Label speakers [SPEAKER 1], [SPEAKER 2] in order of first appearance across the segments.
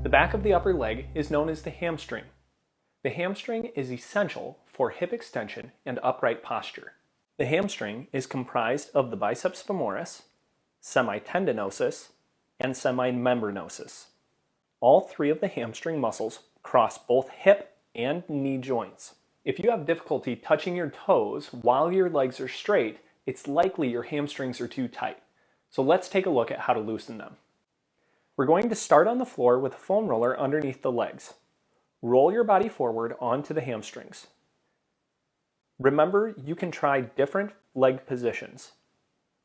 [SPEAKER 1] The back of the upper leg is known as the hamstring. The hamstring is essential for hip extension and upright posture. The hamstring is comprised of the biceps femoris, semitendinosus, and semimembranosus. All three of the hamstring muscles cross both hip and knee joints. If you have difficulty touching your toes while your legs are straight, it's likely your hamstrings are too tight. So let's take a look at how to loosen them. We're going to start on the floor with a foam roller underneath the legs. Roll your body forward onto the hamstrings. Remember, you can try different leg positions.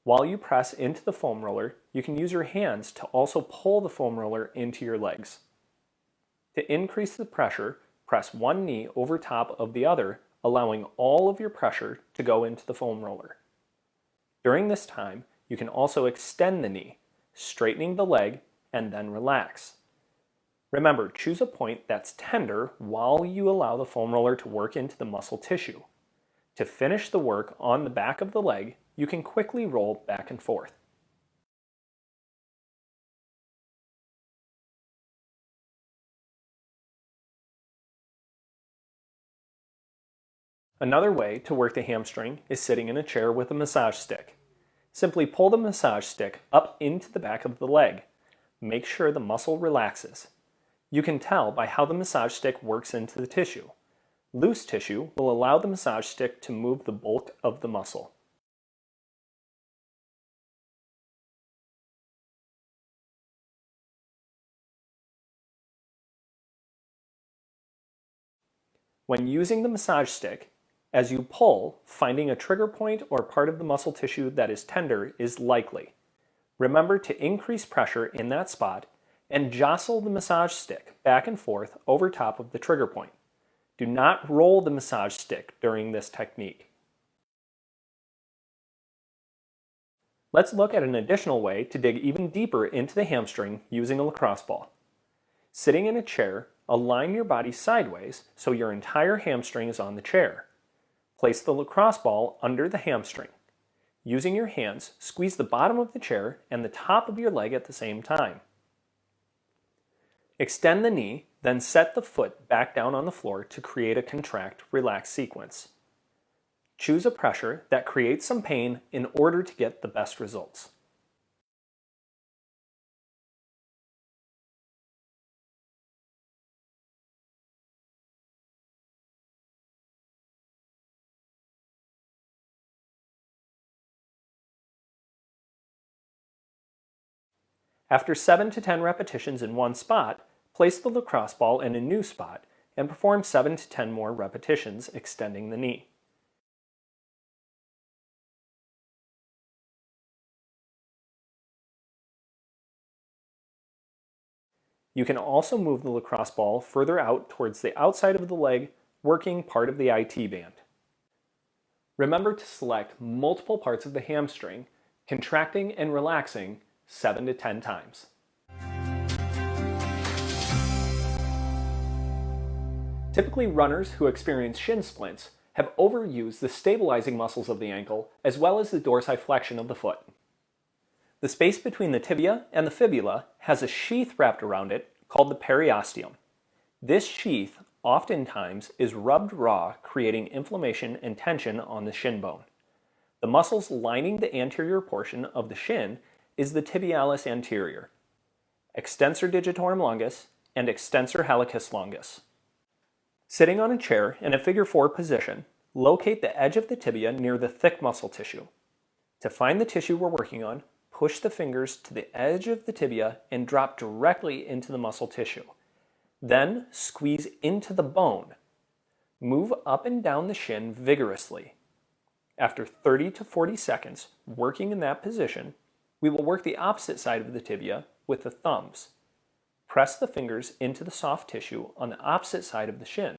[SPEAKER 1] While you press into the foam roller, you can use your hands to also pull the foam roller into your legs. To increase the pressure, press one knee over top of the other, allowing all of your pressure to go into the foam roller. During this time, you can also extend the knee, straightening the leg, and then relax. Remember, choose a point that's tender while you allow the foam roller to work into the muscle tissue. To finish the work on the back of the leg, you can quickly roll back and forth. Another way to work the hamstring is sitting in a chair with a massage stick. Simply pull the massage stick up into the back of the leg. Make sure the muscle relaxes. You can tell by how the massage stick works into the tissue. Loose tissue will allow the massage stick to move the bulk of the muscle. When using the massage stick, as you pull, finding a trigger point or part of the muscle tissue that is tender is likely. Remember to increase pressure in that spot and jostle the massage stick back and forth over top of the trigger point. Do not roll the massage stick during this technique. Let's look at an additional way to dig even deeper into the hamstring using a lacrosse ball. Sitting in a chair, align your body sideways so your entire hamstring is on the chair. Place the lacrosse ball under the hamstring. Using your hands, squeeze the bottom of the chair and the top of your leg at the same time. Extend the knee, then set the foot back down on the floor to create a contract-relax sequence. Choose a pressure that creates some pain in order to get the best results. After 7 to 10 repetitions in one spot, place the lacrosse ball in a new spot and perform 7 to 10 more repetitions extending the knee. You can also move the lacrosse ball further out towards the outside of the leg, working part of the IT band. Remember to select multiple parts of the hamstring, contracting and relaxing 7 to 10 times. Typically, runners who experience shin splints have overused the stabilizing muscles of the ankle as well as the dorsiflexion of the foot. The space between the tibia and the fibula has a sheath wrapped around it called the periosteum. This sheath oftentimes is rubbed raw, creating inflammation and tension on the shin bone. The muscles lining the anterior portion of the shin is the tibialis anterior, extensor digitorum longus, and extensor hallucis longus. Sitting on a chair in a figure 4 position, locate the edge of the tibia near the thick muscle tissue. To find the tissue we're working on, push the fingers to the edge of the tibia and drop directly into the muscle tissue. Then squeeze into the bone. Move up and down the shin vigorously. After 30 to 40 seconds working in that position, we will work the opposite side of the tibia with the thumbs. Press the fingers into the soft tissue on the opposite side of the shin.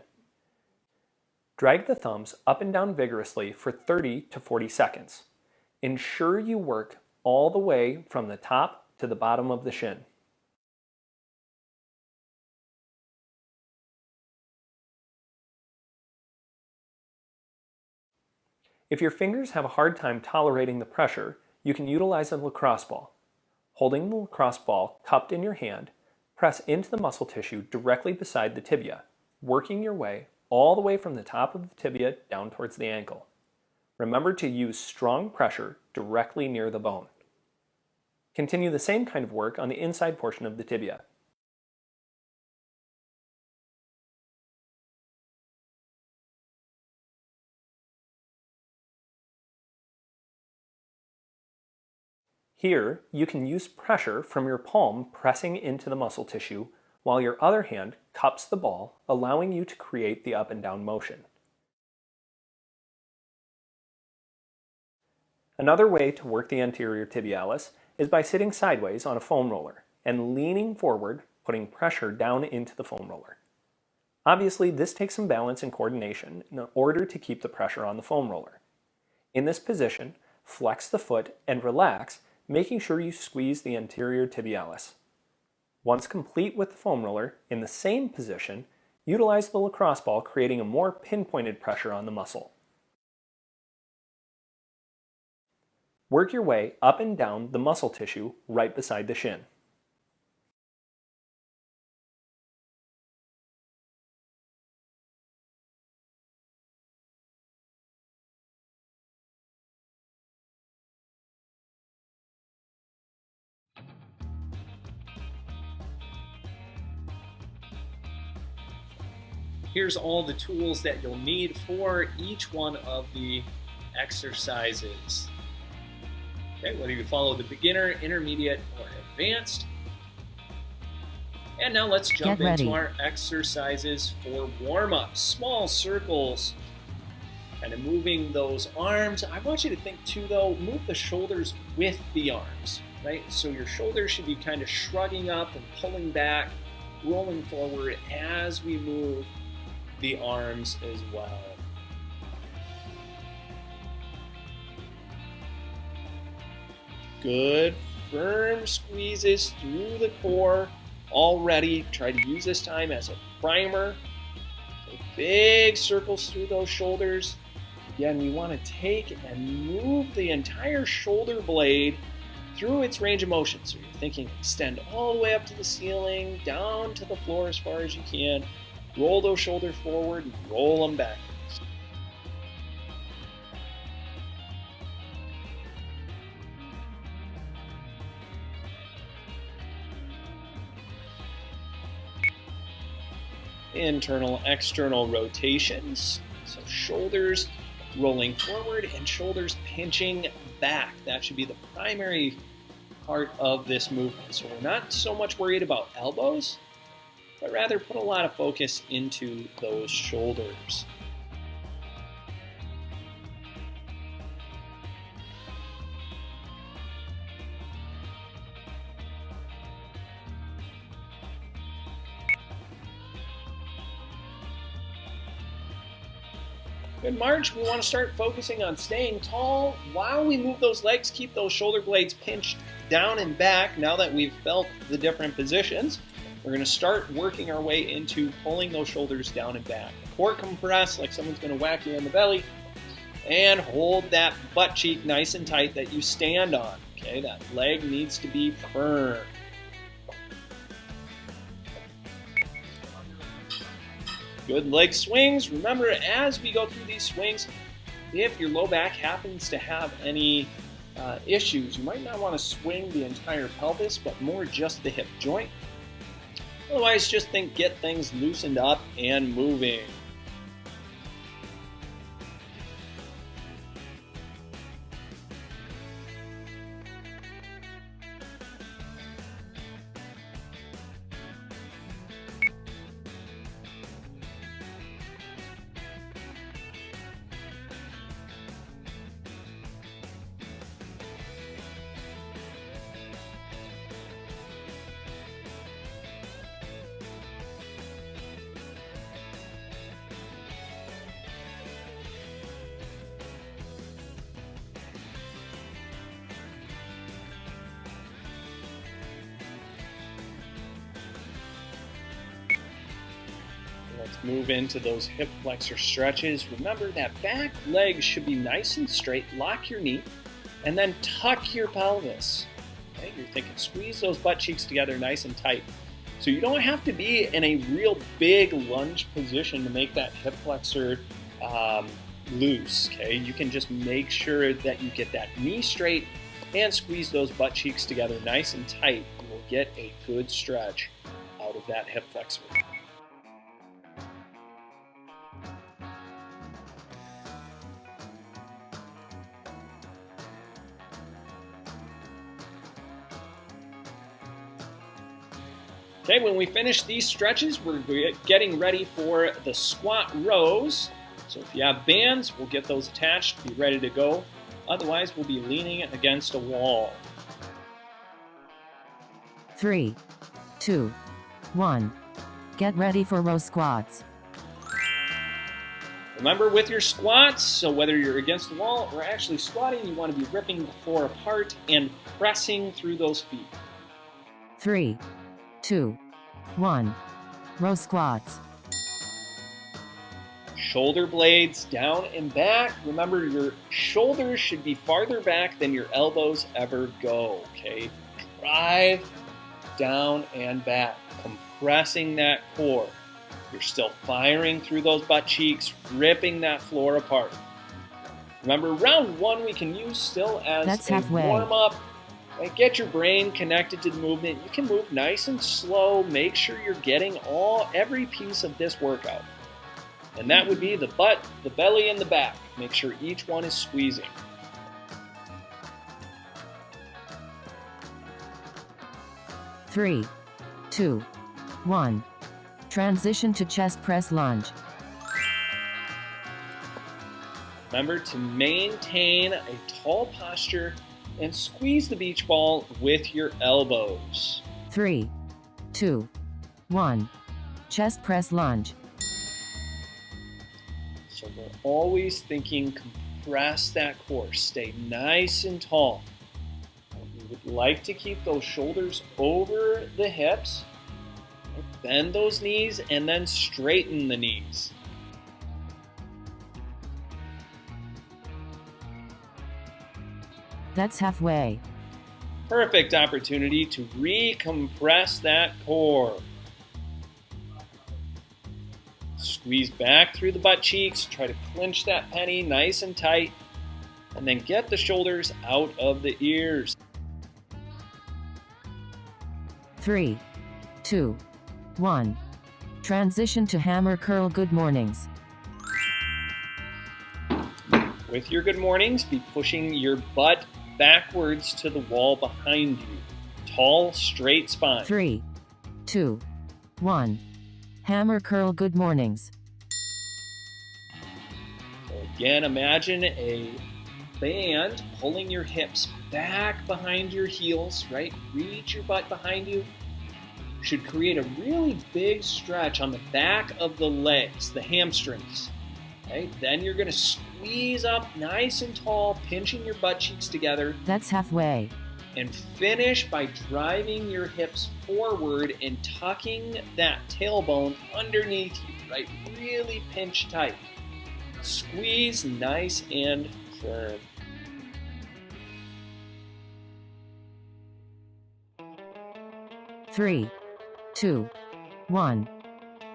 [SPEAKER 1] Drag the thumbs up and down vigorously for 30 to 40 seconds. Ensure you work all the way from the top to the bottom of the shin. If your fingers have a hard time tolerating the pressure, you can utilize a lacrosse ball. Holding the lacrosse ball cupped in your hand, Press into the muscle tissue directly beside the tibia, working your way all the way from the top of the tibia down towards the ankle. Remember to use strong pressure directly near the bone. Continue the same kind of work on the inside portion of the tibia. Here, you can use pressure from your palm pressing into the muscle tissue while your other hand cups the ball, allowing you to create the up and down motion. Another way to work the anterior tibialis is by sitting sideways on a foam roller and leaning forward, putting pressure down into the foam roller. Obviously, this takes some balance and coordination in order to keep the pressure on the foam roller. In this position, flex the foot and relax, making sure you squeeze the anterior tibialis. Once complete with the foam roller, in the same position, utilize the lacrosse ball, creating a more pinpointed pressure on the muscle. Work your way up and down the muscle tissue right beside the shin.
[SPEAKER 2] Here's all the tools that you'll need for each one of the exercises. Okay, whether you follow the beginner, intermediate, or advanced. And now let's jump into our exercises for warm-up. Small circles, kind of moving those arms. I want you to think too though, move the shoulders with the arms, right? So your shoulders should be kind of shrugging up and pulling back, rolling forward as we move the arms as well. Good, firm squeezes through the core already. Try to use this time as a primer. So big circles through those shoulders. Again, we want to take and move the entire shoulder blade through its range of motion. So you're thinking extend all the way up to the ceiling, down to the floor as far as you can. Roll those shoulders forward and roll them back. Internal, external rotations. So shoulders rolling forward and shoulders pinching back. That should be the primary part of this movement. So we're not so much worried about elbows, but rather put a lot of focus into those shoulders. Good march, we want to start focusing on staying tall while we move those legs. Keep those shoulder blades pinched down and back. Now that we've felt the different positions, we're going to start working our way into pulling those shoulders down and back. Core compress like someone's going to whack you in the belly. And hold that butt cheek nice and tight that you stand on. Okay, that leg needs to be firm. Good leg swings. Remember, as we go through these swings, if your low back happens to have any issues, you might not want to swing the entire pelvis, but more just the hip joint. Otherwise, just get things loosened up and moving. Let's move into those hip flexor stretches. Remember that back leg should be nice and straight. Lock your knee and then tuck your pelvis. Okay, you're thinking squeeze those butt cheeks together nice and tight. So you don't have to be in a real big lunge position to make that hip flexor loose, okay? You can just make sure that you get that knee straight and squeeze those butt cheeks together nice and tight. You will get a good stretch out of that hip flexor. Okay, when we finish these stretches, we're getting ready for the squat rows. So if you have bands, we'll get those attached, be ready to go. Otherwise, we'll be leaning against a wall.
[SPEAKER 3] 3, 2, 1. Get ready for row squats.
[SPEAKER 2] Remember with your squats, so whether you're against the wall or actually squatting, you want to be ripping the floor apart and pressing through those feet.
[SPEAKER 3] 3, 2, 1. Row squats.
[SPEAKER 2] Shoulder blades down and back. Remember, your shoulders should be farther back than your elbows ever go, okay? Drive down and back, compressing that core. You're still firing through those butt cheeks, ripping that floor apart. Remember, round one we can use still as a warm-up. And get your brain connected to the movement. You can move nice and slow. Make sure you're getting every piece of this workout. And that would be the butt, the belly, and the back. Make sure each one is squeezing.
[SPEAKER 3] Three, 2, 1. Transition to chest press lunge.
[SPEAKER 2] Remember to maintain a tall posture and squeeze the beach ball with your elbows.
[SPEAKER 3] 3, 2, 1. Chest press lunge.
[SPEAKER 2] So we're always thinking compress that core, stay nice and tall. We would like to keep those shoulders over the hips, bend those knees, and then straighten the knees.
[SPEAKER 3] That's halfway.
[SPEAKER 2] Perfect opportunity to recompress that core. Squeeze back through the butt cheeks, try to clinch that penny nice and tight, and then get the shoulders out of the ears.
[SPEAKER 3] 3, 2, 1. Transition to hammer curl good mornings.
[SPEAKER 2] With your good mornings, be pushing your butt backwards to the wall behind you. Tall, straight spine.
[SPEAKER 3] 3, 2, 1. Hammer curl good mornings.
[SPEAKER 2] So again, imagine a band pulling your hips back behind your heels, right? Reach your butt behind you. Should create a really big stretch on the back of the legs, the hamstrings. Okay? Then you're going to squeeze up nice and tall, pinching your butt cheeks together.
[SPEAKER 3] That's halfway.
[SPEAKER 2] And finish by driving your hips forward and tucking that tailbone underneath you, right? Really pinch tight. Squeeze nice and firm.
[SPEAKER 3] Three, 2, 1.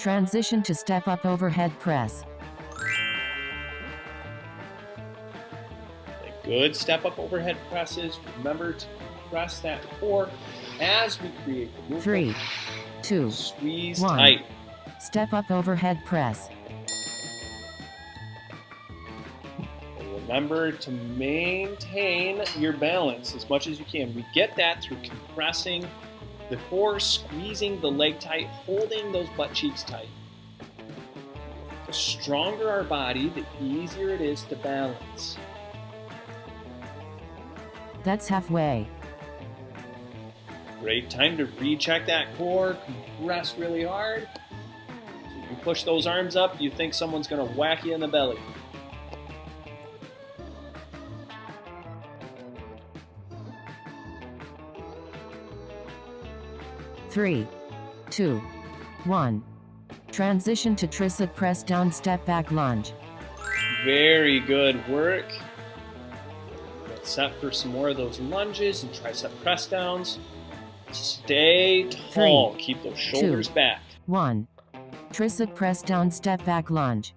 [SPEAKER 3] Transition to step up overhead press.
[SPEAKER 2] Good step up overhead presses. Remember to press that core as we create the movement.
[SPEAKER 3] 3, 2,
[SPEAKER 2] Squeeze
[SPEAKER 3] 1.
[SPEAKER 2] tight.
[SPEAKER 3] Step up overhead press.
[SPEAKER 2] And remember to maintain your balance as much as you can. We get that through compressing the core, squeezing the leg tight, holding those butt cheeks tight. The stronger our body, the easier it is to balance.
[SPEAKER 3] That's halfway.
[SPEAKER 2] Great time to recheck that core, compress really hard. So you push those arms up, you think someone's going to whack you in the belly.
[SPEAKER 3] Three, 2, 1. Transition to tricep press down step back lunge.
[SPEAKER 2] Very good work. Get set for some more of those lunges and tricep press downs. Stay tall. Keep those shoulders back.
[SPEAKER 3] 1. Tricep press down, step back lunge.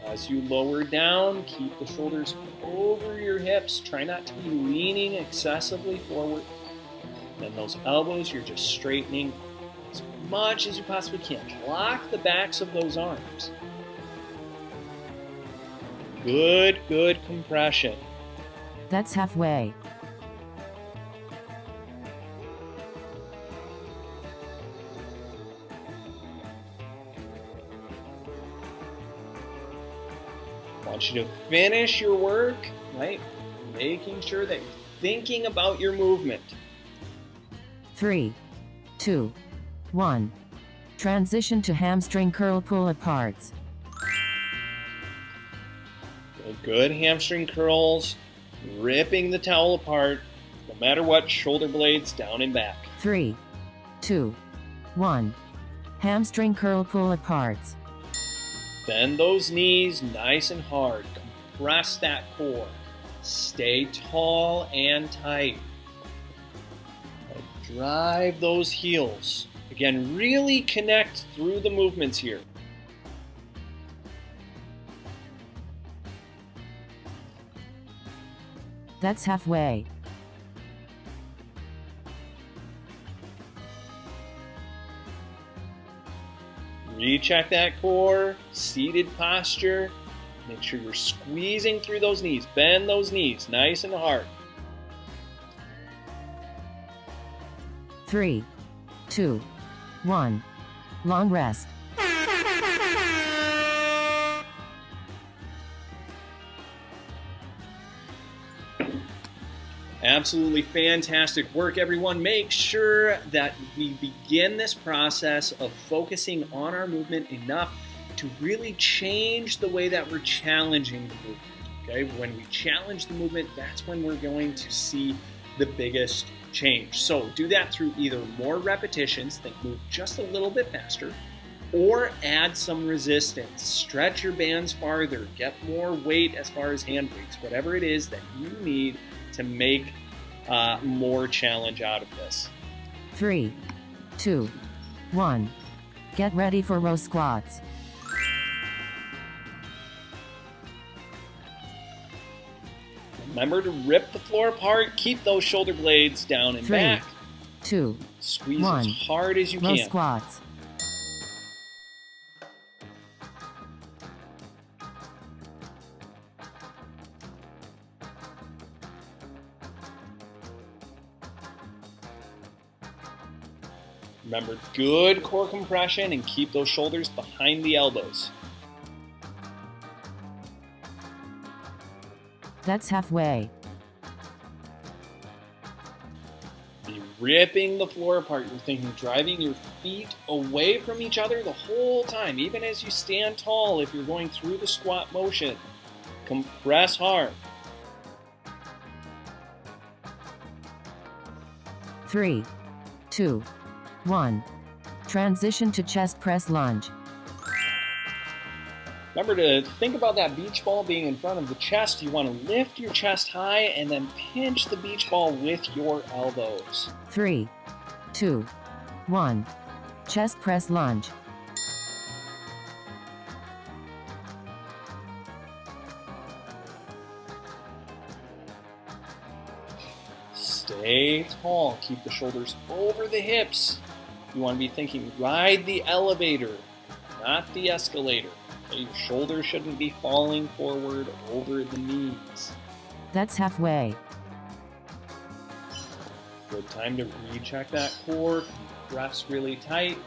[SPEAKER 2] As you lower down, keep the shoulders over your hips. Try not to be leaning excessively forward. Then those elbows, you're just straightening as much as you possibly can. Lock the backs of those arms. Good compression.
[SPEAKER 3] That's halfway.
[SPEAKER 2] I want you to finish your work, right? Making sure that you're thinking about your movement.
[SPEAKER 3] 3, 2, 1. Transition to hamstring curl pull aparts.
[SPEAKER 2] Good hamstring curls, ripping the towel apart, no matter what, shoulder blades down and back.
[SPEAKER 3] 3, 2, 1. Hamstring curl pull aparts.
[SPEAKER 2] Bend those knees nice and hard. Compress that core. Stay tall and tight. Drive those heels. Again, really connect through the movements here.
[SPEAKER 3] That's halfway.
[SPEAKER 2] Recheck that core, seated posture. Make sure you're squeezing through those knees. Bend those knees nice and hard.
[SPEAKER 3] 3, 2, 1. Long rest.
[SPEAKER 2] Absolutely fantastic work, everyone. Make sure that we begin this process of focusing on our movement enough to really change the way that we're challenging the movement. Okay, when we challenge the movement, that's when we're going to see the biggest change. So do that through either more repetitions that move just a little bit faster, or add some resistance. Stretch your bands farther, get more weight as far as hand weights, whatever it is that you need to make more challenge out of this.
[SPEAKER 3] 3, 2, 1. Get ready for row squats.
[SPEAKER 2] Remember to rip the floor apart, keep those shoulder blades down and
[SPEAKER 3] 3,
[SPEAKER 2] back.
[SPEAKER 3] 2,
[SPEAKER 2] Squeeze
[SPEAKER 3] 1.
[SPEAKER 2] as hard as you
[SPEAKER 3] Row
[SPEAKER 2] can.
[SPEAKER 3] squats.
[SPEAKER 2] Remember, good core compression and keep those shoulders behind the elbows.
[SPEAKER 3] That's halfway.
[SPEAKER 2] Be ripping the floor apart. You're thinking driving your feet away from each other the whole time, even as you stand tall if you're going through the squat motion. Compress hard.
[SPEAKER 3] 3, 2, 1. Transition to chest press lunge.
[SPEAKER 2] Remember to think about that beach ball being in front of the chest. You want to lift your chest high and then pinch the beach ball with your elbows.
[SPEAKER 3] 3, 2, 1. Chest press lunge.
[SPEAKER 2] Stay tall. Keep the shoulders over the hips. You want to be thinking, ride the elevator, not the escalator. Your shoulders shouldn't be falling forward over the knees.
[SPEAKER 3] That's halfway.
[SPEAKER 2] Good time to recheck that core. Press really tight.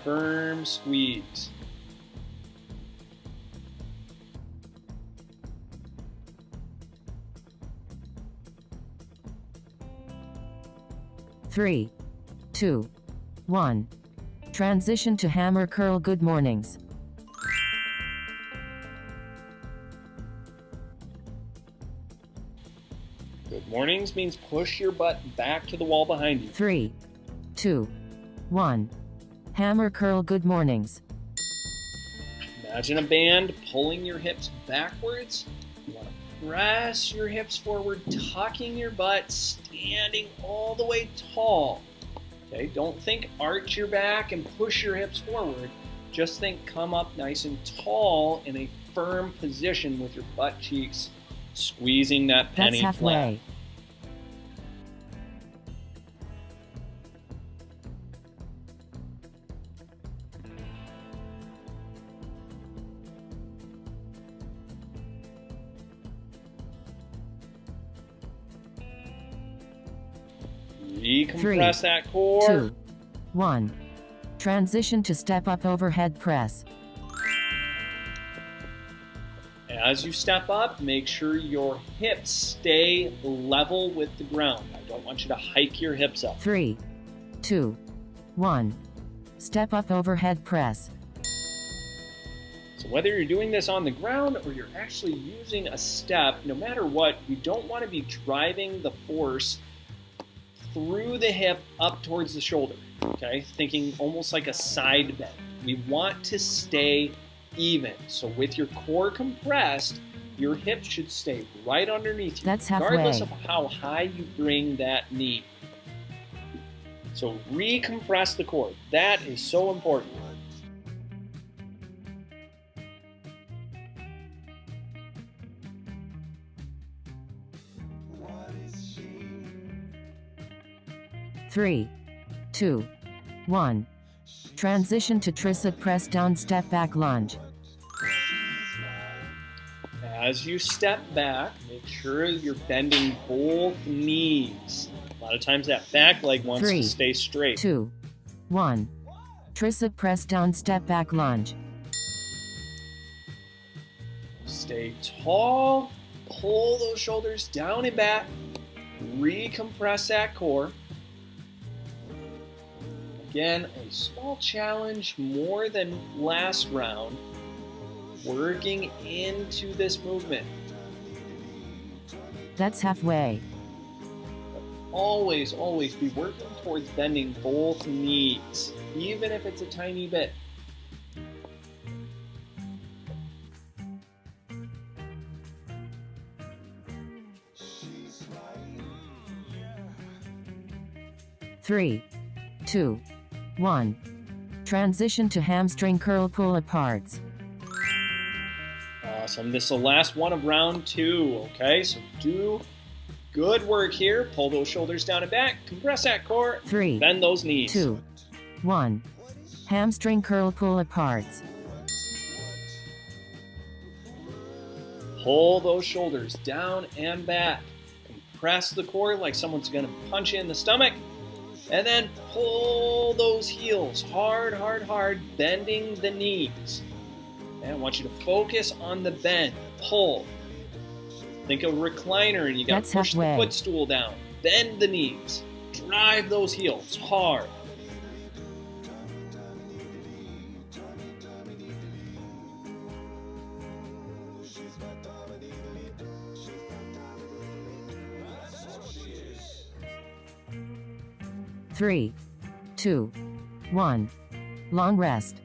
[SPEAKER 2] Firm squeeze.
[SPEAKER 3] Three, 2, 1. Transition to hammer curl. Good mornings.
[SPEAKER 2] Good mornings means push your butt back to the wall behind you.
[SPEAKER 3] 3, 2, 1. Hammer curl. Good mornings.
[SPEAKER 2] Imagine a band pulling your hips backwards. You want to press your hips forward, tucking your butt, standing all the way tall. Okay, don't think arch your back and push your hips forward. Just think come up nice and tall in a firm position with your butt cheeks squeezing that penny
[SPEAKER 3] That's halfway.
[SPEAKER 2] flat. Recompress that core.
[SPEAKER 3] 2, 1. Transition to step up overhead press.
[SPEAKER 2] As you step up, make sure your hips stay level with the ground. I don't want you to hike your hips up.
[SPEAKER 3] 3, 2, 1. Step up overhead press.
[SPEAKER 2] So whether you're doing this on the ground or you're actually using a step, no matter what, you don't want to be driving the force through the hip up towards the shoulder, okay? Thinking almost like a side bend. We want to stay even. So with your core compressed, your hips should stay right underneath you,
[SPEAKER 3] That's halfway.
[SPEAKER 2] regardless of how high you bring that knee. So recompress the core. That is so important.
[SPEAKER 3] Three, 2, 1. Transition to tricep press down step back lunge.
[SPEAKER 2] As you step back, make sure you're bending both knees. A lot of times that back leg wants
[SPEAKER 3] 3,
[SPEAKER 2] to stay straight.
[SPEAKER 3] 2, 1. Tricep press down step back lunge.
[SPEAKER 2] Stay tall, pull those shoulders down and back, recompress that core. Again, a small challenge more than last round, working into this movement.
[SPEAKER 3] That's halfway.
[SPEAKER 2] Always, always be working towards bending both knees, even if it's a tiny bit.
[SPEAKER 3] Three, 2, 1. Transition to hamstring curl pull aparts.
[SPEAKER 2] Awesome. This is the last one of round 2, okay? So do good work here. Pull those shoulders down and back. Compress that core.
[SPEAKER 3] 3,
[SPEAKER 2] Bend those knees.
[SPEAKER 3] 2, 1. Hamstring curl pull aparts.
[SPEAKER 2] Pull those shoulders down and back. Compress the core like someone's going to punch you in the stomach. And then pull those heels hard, hard, hard, bending the knees. And I want you to focus on the bend. Pull. Think of a recliner and you got to push the footstool down. Bend the knees. Drive those heels hard.
[SPEAKER 3] Three, 2, 1. Long rest.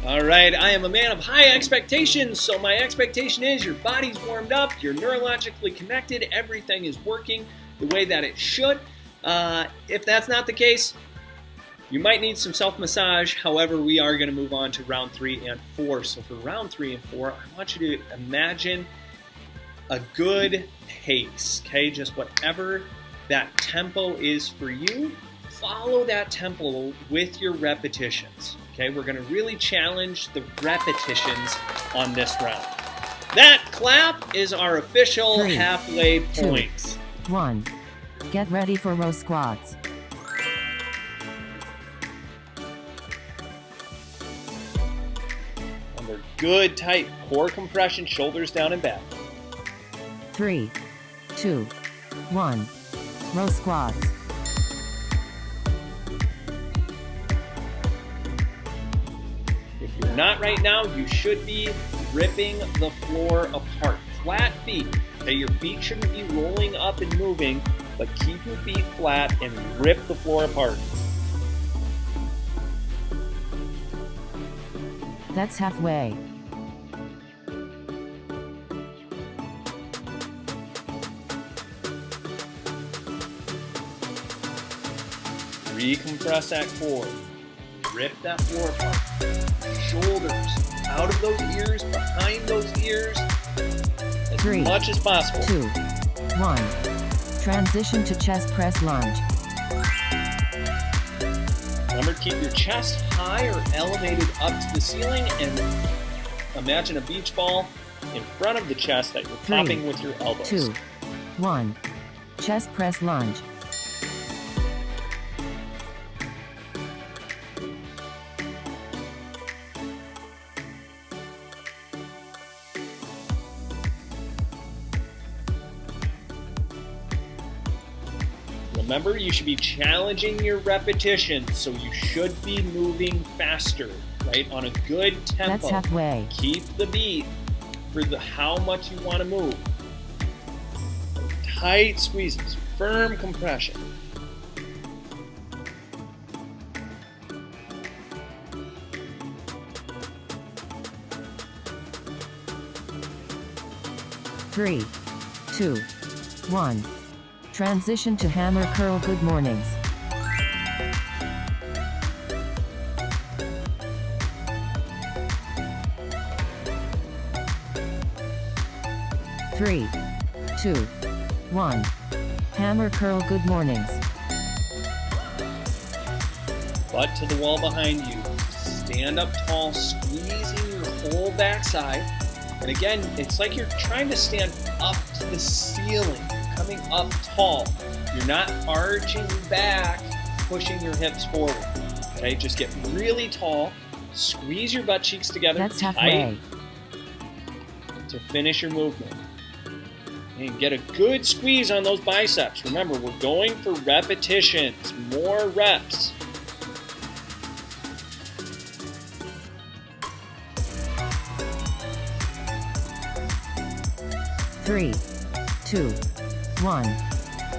[SPEAKER 2] All right, I am a man of high expectations, so my expectation is your body's warmed up, you're neurologically connected, everything is working the way that it should. If that's not the case, you might need some self-massage. However, we are going to move on to round 3 and 4. So for round 3 and 4, I want you to imagine a good pace, okay? Just whatever that tempo is for you, follow that tempo with your repetitions, okay? We're gonna really challenge the repetitions on this round. That clap is our official
[SPEAKER 3] 3,
[SPEAKER 2] halfway point.
[SPEAKER 3] 2, 1. Get ready for row squats.
[SPEAKER 2] Under good, tight core compression, shoulders down and back.
[SPEAKER 3] 3, 2, 1. Row squats.
[SPEAKER 2] If you're not right now, you should be ripping the floor apart. Flat feet. Okay, your feet shouldn't be rolling up and moving, but keep your feet flat and rip the floor apart.
[SPEAKER 3] That's halfway.
[SPEAKER 2] Recompress that core. Rip that floor apart. Shoulders out of those ears, behind those ears, as
[SPEAKER 3] 3,
[SPEAKER 2] much as possible.
[SPEAKER 3] 2, 1. Transition to chest press lunge.
[SPEAKER 2] Remember to keep your chest high or elevated up to the ceiling, and imagine a beach ball in front of the chest that you're
[SPEAKER 3] 3,
[SPEAKER 2] popping with your elbows.
[SPEAKER 3] 2, 1. Chest press lunge.
[SPEAKER 2] Remember, you should be challenging your repetitions, so you should be moving faster, right? On a good tempo.
[SPEAKER 3] That's halfway.
[SPEAKER 2] Keep the beat for how much you want to move. Tight squeezes, firm compression.
[SPEAKER 3] Three, 2, 1. Transition to hammer curl good mornings. Three, 2, 1. Hammer curl good mornings.
[SPEAKER 2] Butt to the wall behind you. Stand up tall, squeezing your whole backside. And again, it's like you're trying to stand up to the ceiling. Coming up tall. You're not arching back, pushing your hips forward. Okay, just get really tall. Squeeze your butt cheeks together.
[SPEAKER 3] That's halfway.
[SPEAKER 2] To finish your movement. And get a good squeeze on those biceps. Remember, we're going for repetitions, more reps.
[SPEAKER 3] Three, 2, 1.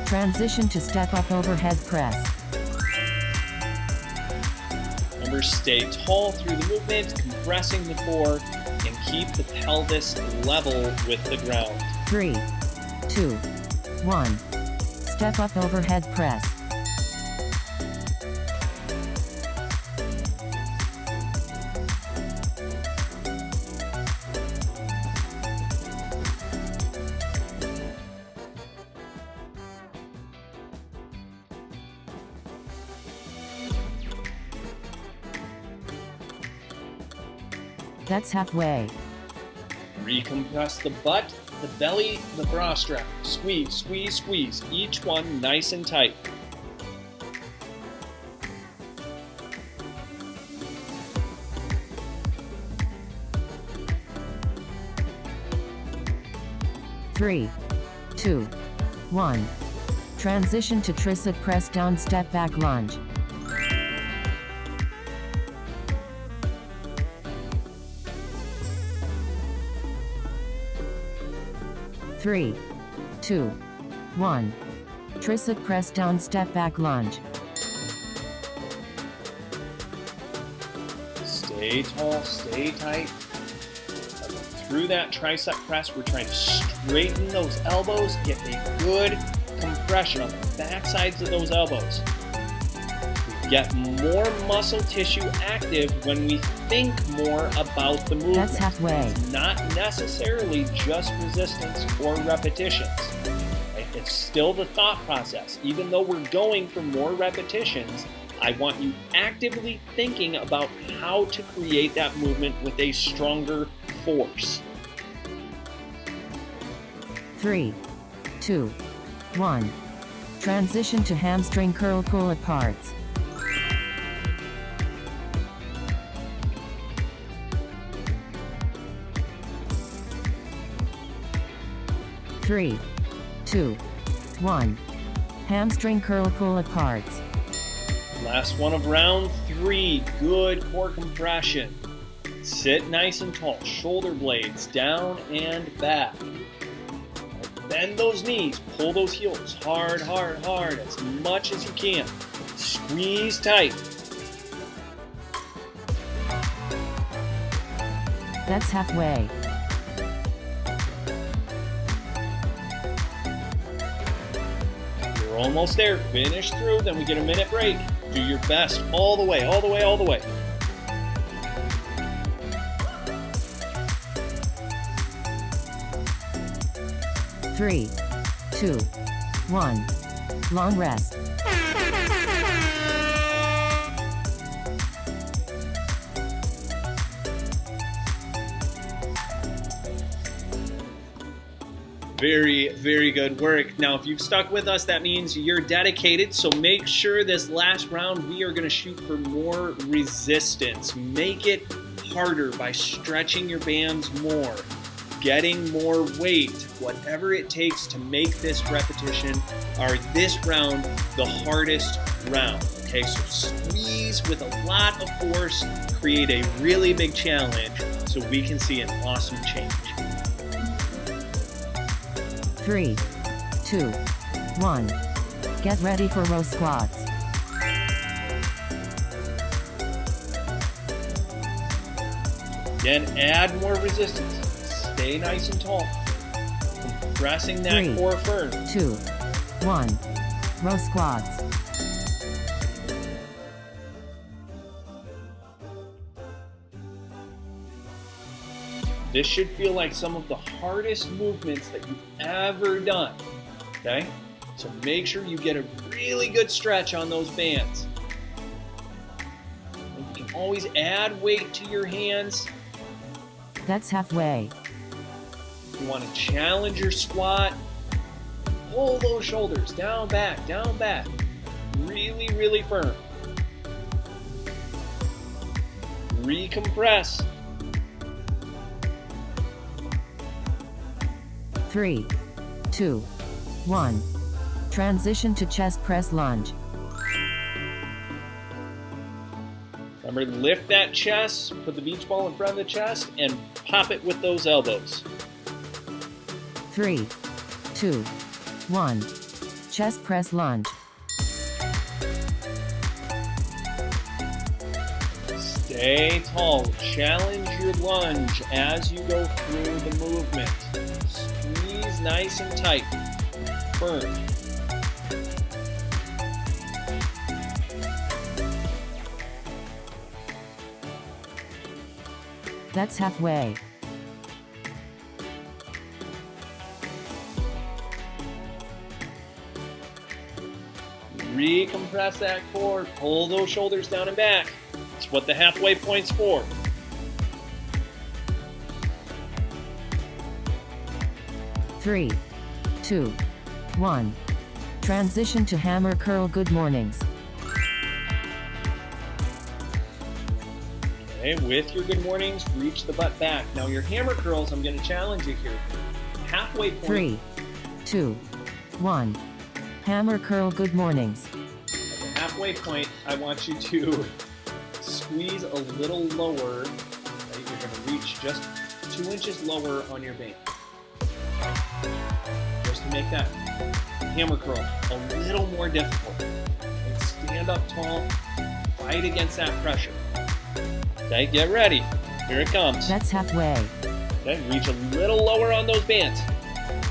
[SPEAKER 3] Transition to step up overhead press.
[SPEAKER 2] Remember, stay tall through the movement, compressing the core, and keep the pelvis level with the ground.
[SPEAKER 3] 3, 2, 1. Step up overhead press. That's halfway.
[SPEAKER 2] Recompress the butt, the belly, the bra strap. Squeeze, squeeze, squeeze. Each one nice and tight.
[SPEAKER 3] Three, 2, 1. Transition to tricep press down step back lunge. Three, 2, 1. Tricep press down step back lunge.
[SPEAKER 2] Stay tall, stay tight. Through that tricep press, we're trying to straighten those elbows, get a good compression on the back sides of those elbows. We get more muscle tissue active when we think more about the movement.
[SPEAKER 3] That's halfway.
[SPEAKER 2] It's not necessarily just resistance or repetitions. Right? It's still the thought process. Even though we're going for more repetitions, I want you actively thinking about how to create that movement with a stronger force.
[SPEAKER 3] 3, 2, 1. Transition to hamstring curl pull aparts. Three, 2, 1. Hamstring curl pull aparts.
[SPEAKER 2] Last one of round 3. Good core compression. Sit nice and tall. Shoulder blades down and back. Bend those knees. Pull those heels hard, hard, hard as much as you can. Squeeze tight.
[SPEAKER 3] That's halfway.
[SPEAKER 2] You're almost there. Finish through, then we get a minute break. Do your best all the way, all the way, all the way.
[SPEAKER 3] Three, 2, 1. Long rest.
[SPEAKER 2] Very, very good work. Now, if you've stuck with us, that means you're dedicated. So make sure this last round, we are going to shoot for more resistance. Make it harder by stretching your bands more, getting more weight, whatever it takes to make this repetition or this round the hardest round. Okay, so squeeze with a lot of force, create a really big challenge so we can see an awesome change.
[SPEAKER 3] 3, 2, 1. Get ready for row squats.
[SPEAKER 2] Again, add more resistance. Stay nice and tall. Compressing that
[SPEAKER 3] 3,
[SPEAKER 2] core firm.
[SPEAKER 3] 2, 1. Row squats.
[SPEAKER 2] This should feel like some of the hardest movements that you've ever done. Okay? So make sure you get a really good stretch on those bands. And you can always add weight to your hands.
[SPEAKER 3] That's halfway.
[SPEAKER 2] You want to challenge your squat. Pull those shoulders down, back, down, back. Really, really firm. Recompress.
[SPEAKER 3] 3, 2, 1. Transition to chest press lunge.
[SPEAKER 2] Remember, lift that chest, put the beach ball in front of the chest, and pop it with those elbows.
[SPEAKER 3] 3, 2, 1. Chest press lunge.
[SPEAKER 2] Stay tall. Challenge your lunge as you go through the movement. Squeeze nice and tight. Firm.
[SPEAKER 3] That's halfway.
[SPEAKER 2] Recompress that core. Pull those shoulders down and back. That's what the halfway point's for.
[SPEAKER 3] Three, 2, 1. Transition to hammer curl. Good mornings.
[SPEAKER 2] Okay, with your good mornings, reach the butt back. Now your hammer curls, I'm going to challenge you here. Halfway point.
[SPEAKER 3] 3, 2, 1. Hammer curl. Good mornings.
[SPEAKER 2] At the halfway point, I want you to squeeze a little lower. Right? You're going to reach just 2 inches lower on your band. Just to make that hammer curl a little more difficult. And stand up tall, fight against that pressure. Okay, get ready. Here it comes.
[SPEAKER 3] That's halfway.
[SPEAKER 2] Okay, reach a little lower on those bands.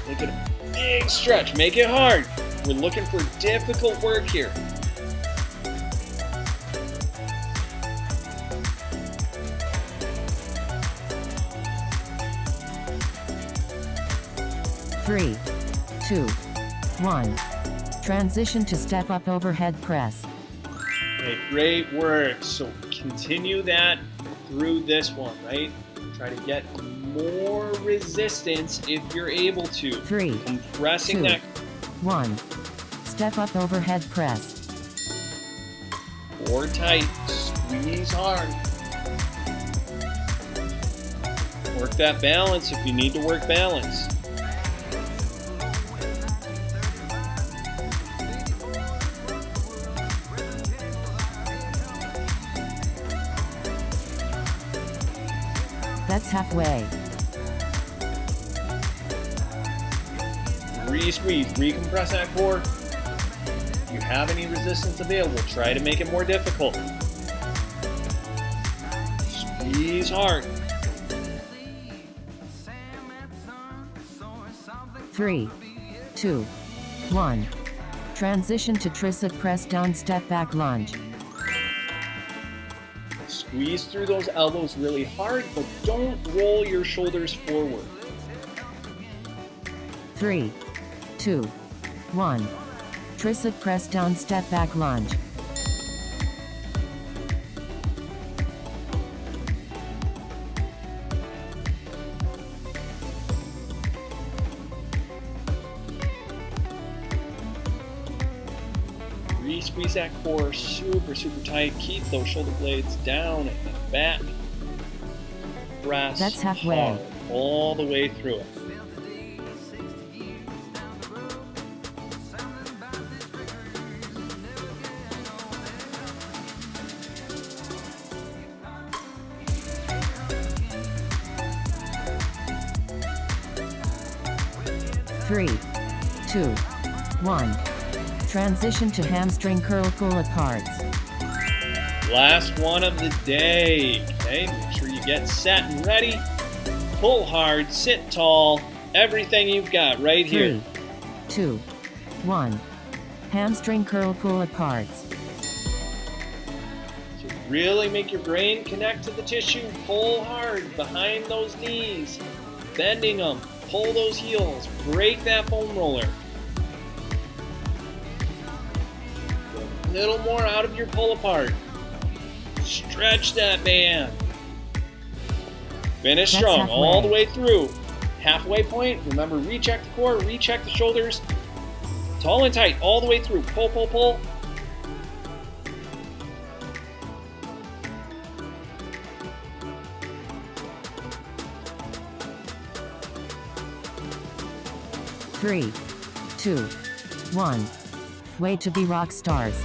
[SPEAKER 2] Make it a big stretch. Make it hard. We're looking for difficult work here.
[SPEAKER 3] Three, 2, 1. Transition to step up overhead press.
[SPEAKER 2] Okay, great work. So continue that through this one, right? Try to get more resistance if you're able to.
[SPEAKER 3] 3,
[SPEAKER 2] Compressing
[SPEAKER 3] 2,
[SPEAKER 2] that.
[SPEAKER 3] 1. Step up overhead press.
[SPEAKER 2] Core tight. Squeeze hard. Work that balance if you need to work balance.
[SPEAKER 3] That's halfway.
[SPEAKER 2] Re-squeeze, recompress that core. If you have any resistance available, try to make it more difficult. Squeeze hard.
[SPEAKER 3] 3, 2, 1. Transition to tricep press down step back lunge.
[SPEAKER 2] Squeeze through those elbows really hard, but don't roll your shoulders forward.
[SPEAKER 3] 3, 2, 1. Tricep press down step back lunge.
[SPEAKER 2] Squeeze that core super tight. Keep those shoulder blades down and back. Press
[SPEAKER 3] That's halfway.
[SPEAKER 2] hard all the way through it.
[SPEAKER 3] Three, 2, 1. Transition to hamstring curl pull aparts.
[SPEAKER 2] Last one of the day. Okay, make sure you get set and ready. Pull hard, sit tall, everything you've got right here.
[SPEAKER 3] 3, 2, 1. Hamstring curl pull aparts.
[SPEAKER 2] So really make your brain connect to the tissue. Pull hard behind those knees, bending them. Pull those heels. Break that foam roller. A little more out of your pull apart. Stretch that band. Finish
[SPEAKER 3] That's
[SPEAKER 2] strong
[SPEAKER 3] halfway.
[SPEAKER 2] all the way through. Halfway point, remember, recheck the core, recheck the shoulders. Tall and tight all the way through. Pull, pull, pull.
[SPEAKER 3] Three, 2, 1. Way to be rock stars.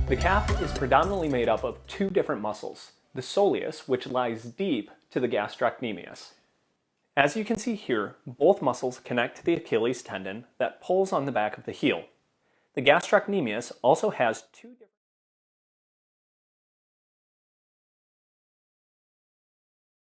[SPEAKER 1] The calf is predominantly made up of two different muscles, the soleus, which lies deep, to the gastrocnemius. As you can see here, both muscles connect to the Achilles tendon that pulls on the back of the heel. The gastrocnemius also has two different